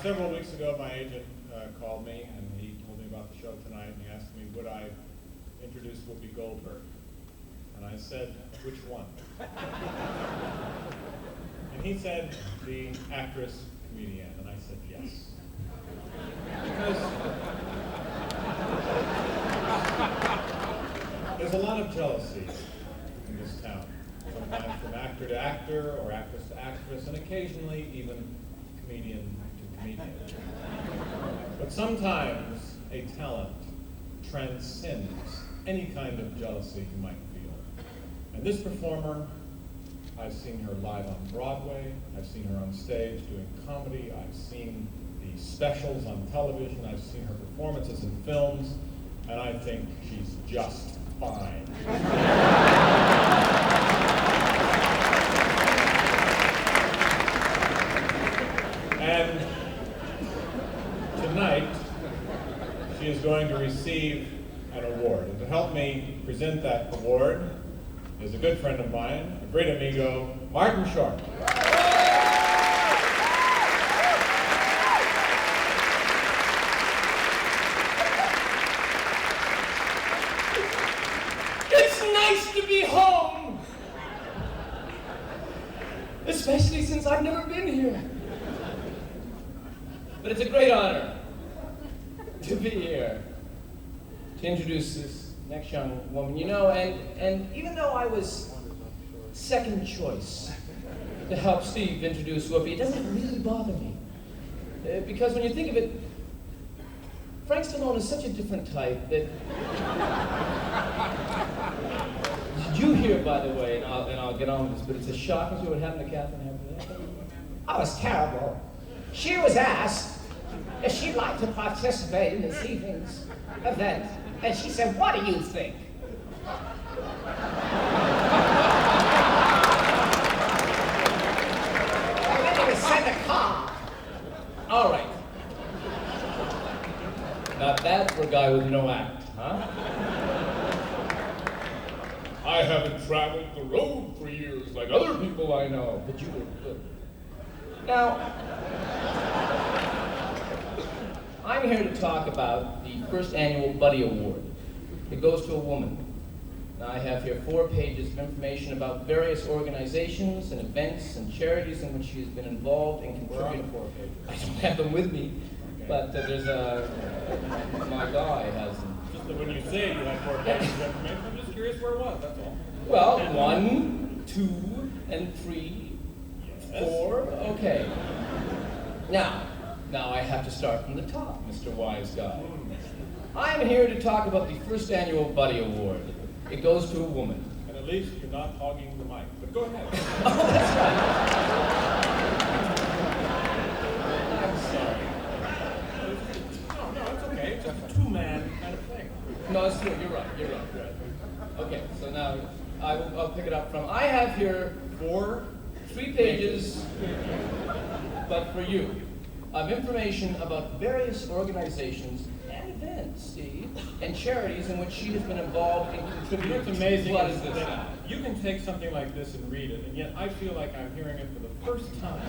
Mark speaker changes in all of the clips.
Speaker 1: Several weeks ago, my agent called me and he told me about the show tonight, and he asked me, would I introduce Whoopi Goldberg? And I said, which one? And he said, the actress comedian, and I said, yes. Because there's a lot of jealousy in this town, sometimes from actor to actor or actress to actress, and occasionally even comedian to comedian. But sometimes a talent transcends any kind of jealousy you might feel. And this performer, I've seen her live on Broadway, I've seen her on stage doing comedy, I've seen the specials on television, I've seen her performances in films, and I think she's just fine. And tonight, she is going to receive an award. And to help me present that award is a good friend of mine, a great amigo, Martin Short.
Speaker 2: It's nice to be home! Especially since I've never been here. But it's a great honor to be here, to introduce this next young woman. You know, and even though I was second choice to help Steve introduce Whoopi, it doesn't really bother me. Because when you think of it, Frank Stallone is such a different type that... Did you hear, by the way, and I'll get on with this, but it's a shock to see what happened to Catherine after that?
Speaker 3: Oh, it's terrible. She was asked if she'd like to participate in this evening's event, and she said, "What do you think?" And then he was sent a card.
Speaker 2: All right. Not bad for a guy with no act, huh? I haven't traveled the road for years like other people I know, but you were good. Now, I'm here to talk about the first annual Buddy Award. It goes to a woman. Now, I have here 4 pages of information about various organizations and events and charities in which she has been involved and contributed.
Speaker 1: 4 pages.
Speaker 2: I don't have them with me,
Speaker 1: Okay.
Speaker 2: but there's my guy has them.
Speaker 1: Just that when you say you have 4 pages of information, I'm just curious where it was, that's all.
Speaker 2: Well, 1, 2, and 3,
Speaker 1: Yes.
Speaker 2: 4, okay. Now I have to start from the top, Mr. Wise Guy. I'm here to talk about the first annual Buddy Award. It goes to a woman.
Speaker 1: And at least you're not hogging the mic, but go ahead.
Speaker 2: Oh, that's right. I'm sorry.
Speaker 1: No, it's okay. It's just a two-man kind of thing.
Speaker 2: No, it's true. You're right. Okay, so now I'll pick it up from. I have here 3 pages, but for you, of information about various organizations and events, Steve, and charities in which she has been involved in contributing.
Speaker 1: What's amazing
Speaker 2: What
Speaker 1: is
Speaker 2: is this
Speaker 1: that
Speaker 2: now?
Speaker 1: you can take something like this and read it, and yet I feel like I'm hearing it for the first time.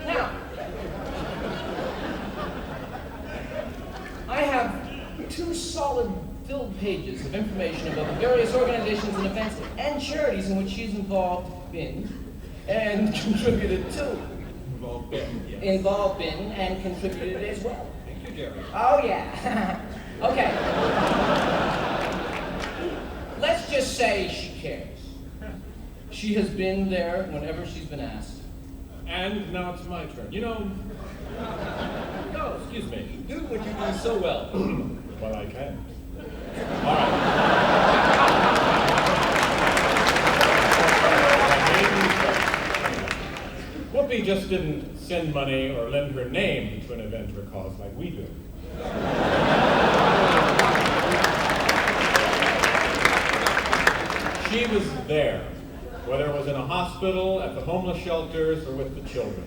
Speaker 2: Now, I have 2 solid filled pages of information about the various organizations and events and charities in which she's involved in and contributed to.
Speaker 1: Involved in, yes.
Speaker 2: Involved in and contributed as well.
Speaker 1: Thank you, Jerry.
Speaker 3: Oh, yeah.
Speaker 2: Okay. Let's just say she cares. She has been there whenever she's been asked.
Speaker 1: And now it's my turn. You know, no, excuse me.
Speaker 2: Do what you do so well.
Speaker 1: Well, I can. All right. Whoopi just didn't send money or lend her name to an event or cause like we do. She was there, whether it was in a hospital, at the homeless shelters, or with the children.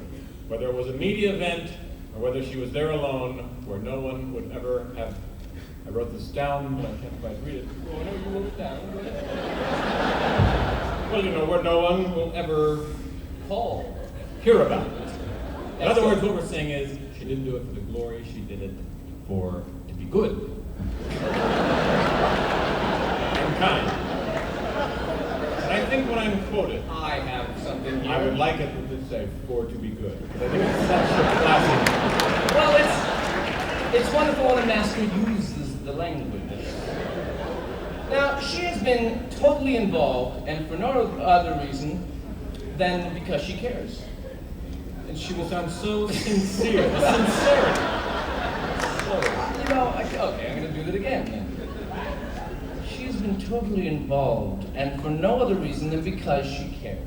Speaker 1: Whether it was a media event, or whether she was there alone, where no one would ever have. I wrote this down, but I can't quite read it.
Speaker 2: Oh, no, you wrote it down.
Speaker 1: Well, you know, where no one will ever call, hear about it. In other words, what we're saying is, she didn't do it for the glory, she did it to be good. And kind. And I think when I'm quoted,
Speaker 2: I have something here.
Speaker 1: I would like it to say, for to be good. Because I think it's such a classic.
Speaker 2: Well, it's wonderful when a master uses the language. Now, she has been totally involved, and for no other reason than because she cares.
Speaker 1: And she will sound so sincere. The sincerity.
Speaker 2: You know, okay, I'm going to do that again then. She's been totally involved, and for no other reason than because she cares.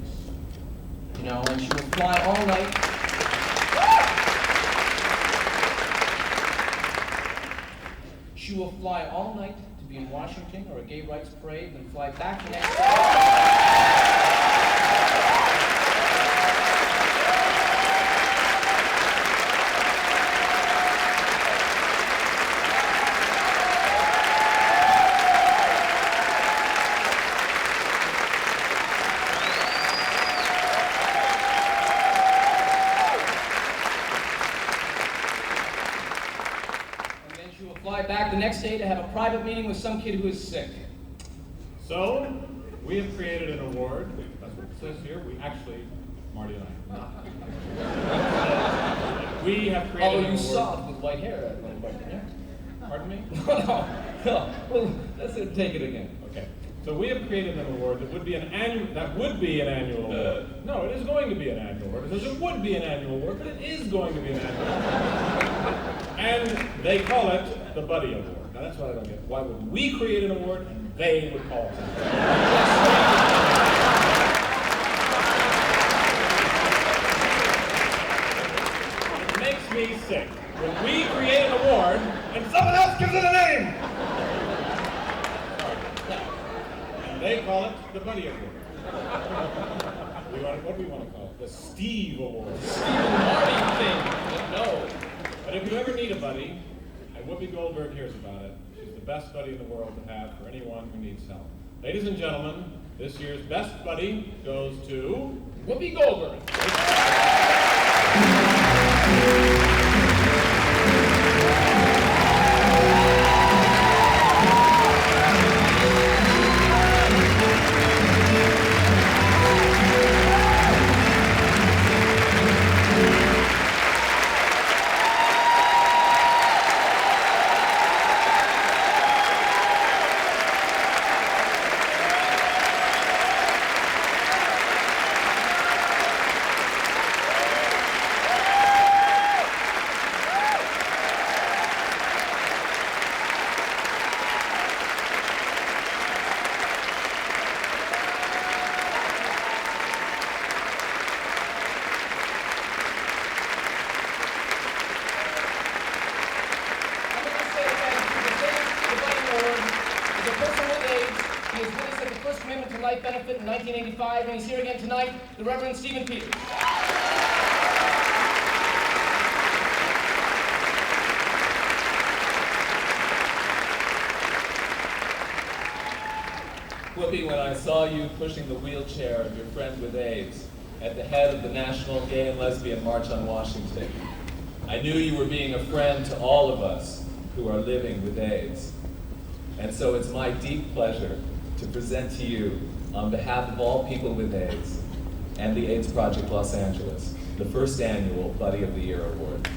Speaker 2: You know, and she will fly all night. She will fly all night to be in Washington or a gay rights parade, then fly back the next day. Back the next day to have a private meeting with some kid who is sick.
Speaker 1: So, we have created an award. That's what it says here. We actually, Marty and I, we have created an award.
Speaker 2: You saw it with white hair at one point, didn't you?
Speaker 1: Pardon me?
Speaker 2: No. Well, let's take it again.
Speaker 1: Okay. So we have created an award that would be an annual award. No, it is going to be an annual award. It says it would be an annual award, but it is going to be an annual award. And they call it the Buddy Award. Now that's what I don't get. Why would we create an award and they would call it something? It makes me sick when we create an award and someone else gives it a name. And they call it the Buddy Award. What do we want to call it? The Steve Award.
Speaker 2: Steve and Marty thing. No.
Speaker 1: But if you ever need a buddy, and Whoopi Goldberg hears about it, she's the best buddy in the world to have for anyone who needs help. Ladies and gentlemen, this year's best buddy goes to
Speaker 2: Whoopi Goldberg. Benefit in 1985, and he's here again tonight, the Reverend Stephen Peters.
Speaker 4: Whoopi, when I saw you pushing the wheelchair of your friend with AIDS at the head of the National Gay and Lesbian March on Washington, I knew you were being a friend to all of us who are living with AIDS. And so it's my deep pleasure to present to you, on behalf of all people with AIDS and the AIDS Project Los Angeles, the first annual Buddy of the Year Award.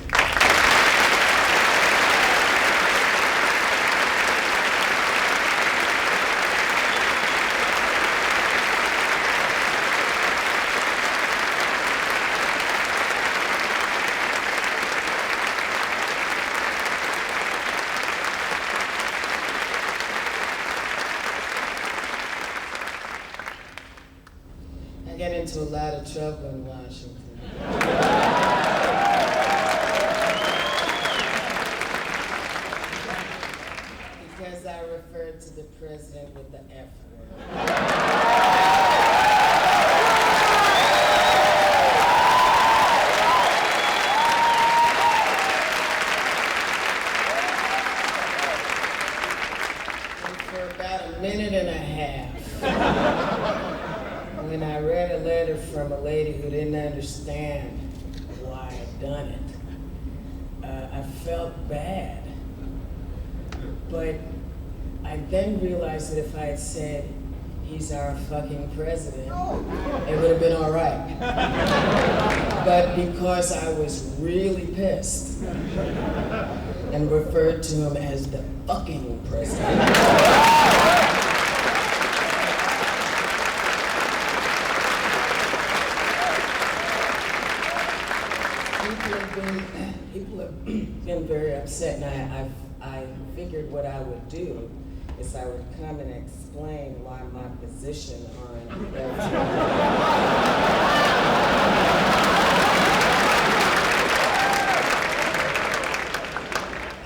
Speaker 5: I get into a lot of trouble in Washington. Because I referred to the president with the F word. And for about a minute and a half. when I read a letter from a lady who didn't understand why I'd done it, I felt bad. But I then realized that if I had said, he's our fucking president, it would have been all right. But because I was really pissed and referred to him as the fucking president, people have been very upset, and I figured what I would do is I would come and explain why my position on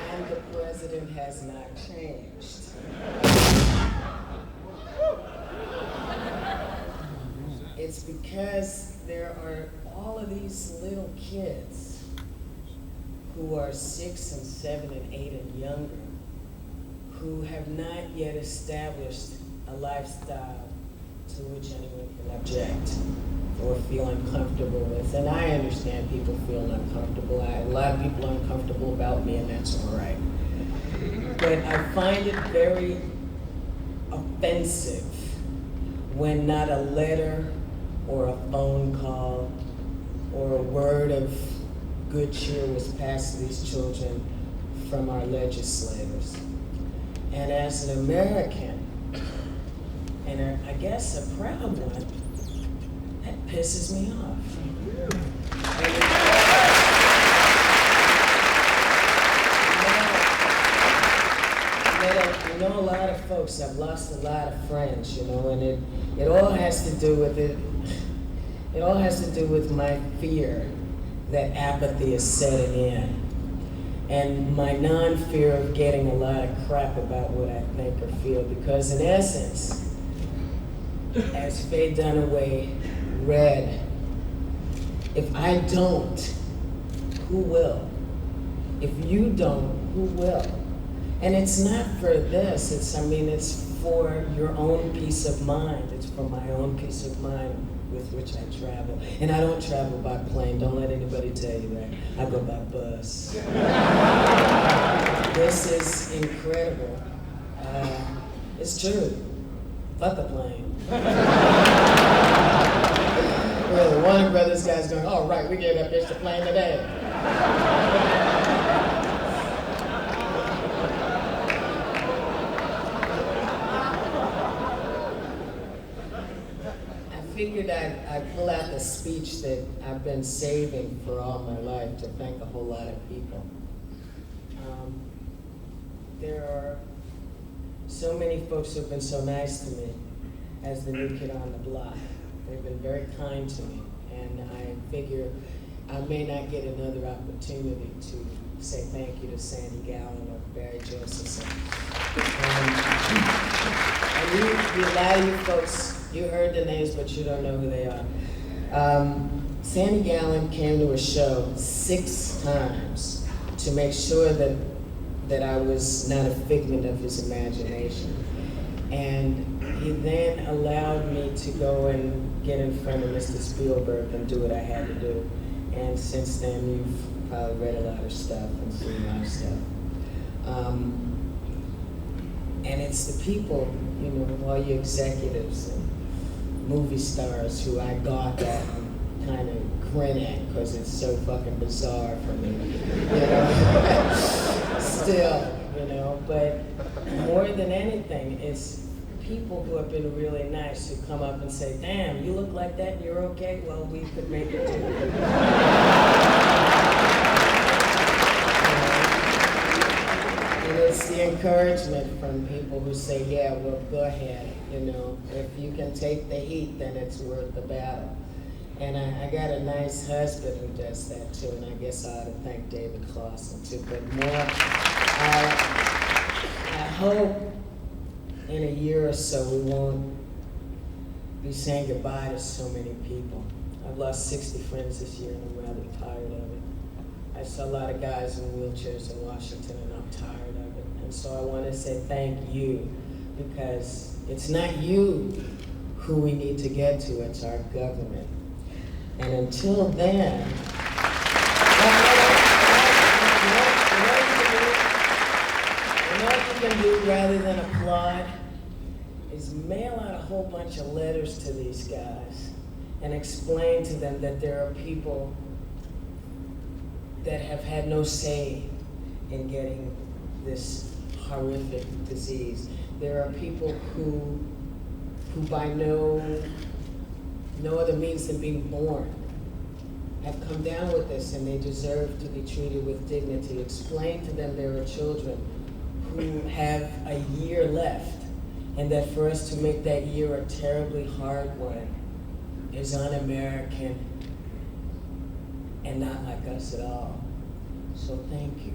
Speaker 5: and the president has not changed. It's because there are all of these little kids who are 6 and 7 and 8 and younger who have not yet established a lifestyle to which anyone can object or feel uncomfortable with. And I understand people feel uncomfortable. A lot of people are uncomfortable about me, and that's all right. But I find it very offensive when not a letter or a phone call or a word of good cheer was passed to these children from our legislators. And as an American, and I guess a proud one, that pisses me off. I know a lot of folks, I've lost a lot of friends, and it all has to do with it all has to do with my fear that apathy is setting in. And my non-fear of getting a lot of crap about what I think or feel, because in essence, as Faye Dunaway read, if I don't, who will? If you don't, who will? And it's not for this, it's for your own peace of mind. It's for my own peace of mind with which I travel. And I don't travel by plane, don't let anybody tell you that. I go by bus. This is incredible. It's true. Fuck a plane. Well, the Warner Brothers guys going, all right, we get up, it's the plane today. I figured I'd pull out the speech that I've been saving for all my life to thank a whole lot of people. There are so many folks who've been so nice to me as the new kid on the block. They've been very kind to me, and I figure I may not get another opportunity to say thank you to Sandy Gowan or Barry Josephson. And a lot of you folks, you heard the names, but you don't know who they are. Sandy Gowan came to a show 6 times to make sure that I was not a figment of his imagination. And he then allowed me to go and get in front of Mr. Spielberg and do what I had to do. And since then, you've probably read a lot of stuff and seen a lot of stuff. And it's the people, all you executives and movie stars who I gawk at and kind of grin at because it's so fucking bizarre for me, Still, but more than anything, it's people who have been really nice who come up and say, damn, you look like that and you're okay? Well, we could make it too. And it's the encouragement from people who say, yeah, well, go ahead, if you can take the heat, then it's worth the battle. And I got a nice husband who does that too, and I guess I ought to thank David Clausen too. But more, I hope in a year or so we won't be saying goodbye to so many people. I've lost 60 friends this year, and I'm rather tired of it. I saw a lot of guys in wheelchairs in Washington, and I'm tired of it. And so I want to say thank you, because it's not you who we need to get to. It's our government. And until then, what you can do rather than applaud is mail out a whole bunch of letters to these guys and explain to them that there are people that have had no say in getting this horrific disease. There are people who by no other means than being born have come down with this, and they deserve to be treated with dignity. Explain to them there are children who have a year left, and that for us to make that year a terribly hard one is un-American and not like us at all. So thank you.